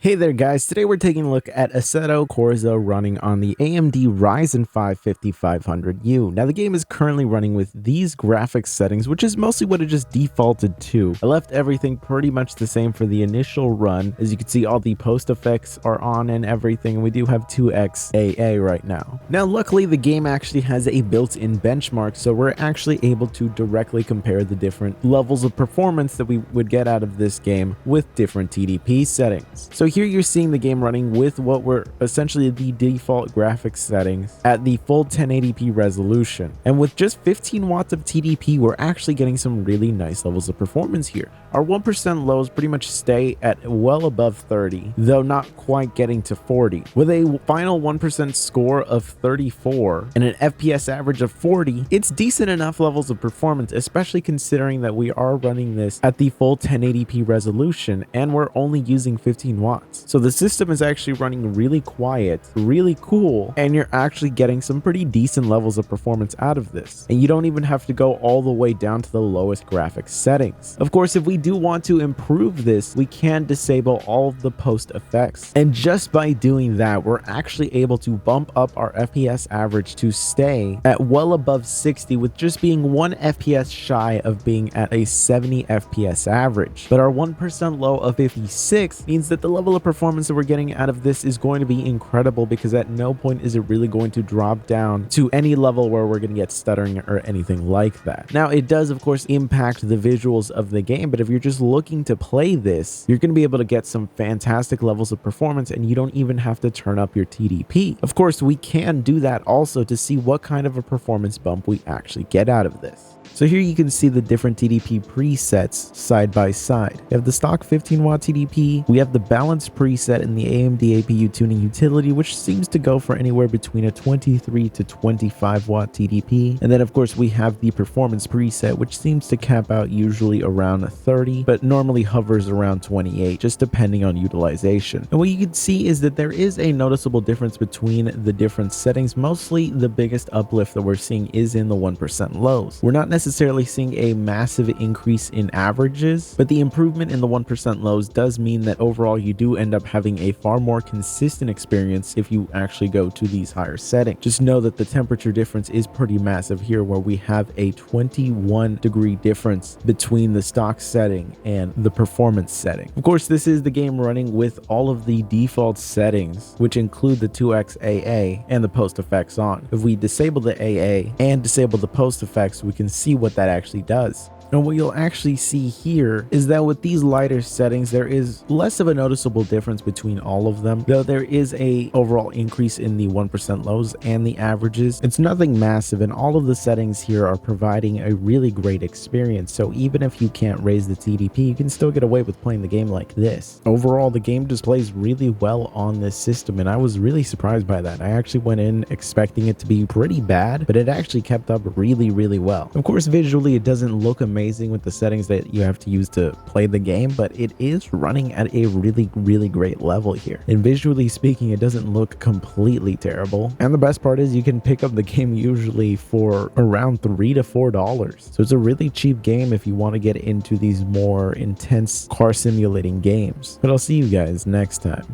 Hey there guys, today we're taking a look at Assetto Corsa running on the AMD Ryzen 5 5500U. Now the game is currently running with these graphics settings, which is mostly what it just defaulted to. I left everything pretty much the same for the initial run. As you can see, all the post effects are on and everything, and we do have 2x AA right now. Now luckily the game actually has a built-in benchmark, so we're actually able to directly compare the different levels of performance that we would get out of this game with different TDP settings. So here you're seeing the game running with what were essentially the default graphics settings at the full 1080p resolution. And with just 15 watts of TDP, we're actually getting some really nice levels of performance here. Our 1% lows pretty much stay at well above 30, though not quite getting to 40. With a final 1% score of 34 and an FPS average of 40, it's decent enough levels of performance, especially considering that we are running this at the full 1080p resolution and we're only using 15 watts. So the system is actually running really quiet, really cool, and you're actually getting some pretty decent levels of performance out of this. And you don't even have to go all the way down to the lowest graphics settings. Of course, if we do want to improve this, we can disable all of the post effects. And just by doing that, we're actually able to bump up our FPS average to stay at well above 60, with just being 1 FPS shy of being at a 70 FPS average. But our 1% low of 56 means that the level of performance that we're getting out of this is going to be incredible, because at no point is it really going to drop down to any level where we're going to get stuttering or anything like that. Now, it does of course impact the visuals of the game, but if you're just looking to play this, you're going to be able to get some fantastic levels of performance, and you don't even have to turn up your TDP. Of course, we can do that also to see what kind of a performance bump we actually get out of this. So here you can see the different TDP presets side by side. We have the stock 15 watt TDP, we have the balanced preset in the AMD APU tuning utility, which seems to go for anywhere between a 23 to 25 watt TDP. And then of course we have the performance preset, which seems to cap out usually around 30, but normally hovers around 28, just depending on utilization. And what you can see is that there is a noticeable difference between the different settings. Mostly the biggest uplift that we're seeing is in the 1% lows. We're not necessarily seeing a massive increase in averages, but the improvement in the 1% lows does mean that overall you do end up having a far more consistent experience if you actually go to these higher settings. Just know that the temperature difference is pretty massive here, where we have a 21-degree difference between the stock setting and the performance setting. Of course, this is the game running with all of the default settings, which include the 2x AA and the post effects on. If we disable the AA and disable the post effects, we can see what that actually does. And what you'll actually see here is that with these lighter settings, there is less of a noticeable difference between all of them, though there is a overall increase in the 1% lows and the averages. It's nothing massive, and all of the settings here are providing a really great experience. So even if you can't raise the TDP, you can still get away with playing the game like this. Overall, the game just plays really well on this system, and I was really surprised by that. I actually went in expecting it to be pretty bad, but it actually kept up really, really well. Of course, visually, it doesn't look amazing with the settings that you have to use to play the game, but it is running at a really great level here. And visually speaking, it doesn't look completely terrible. And the best part is you can pick up the game usually for around $3 to $4. So it's a really cheap game if you want to get into these more intense car simulating games. But I'll see you guys next time.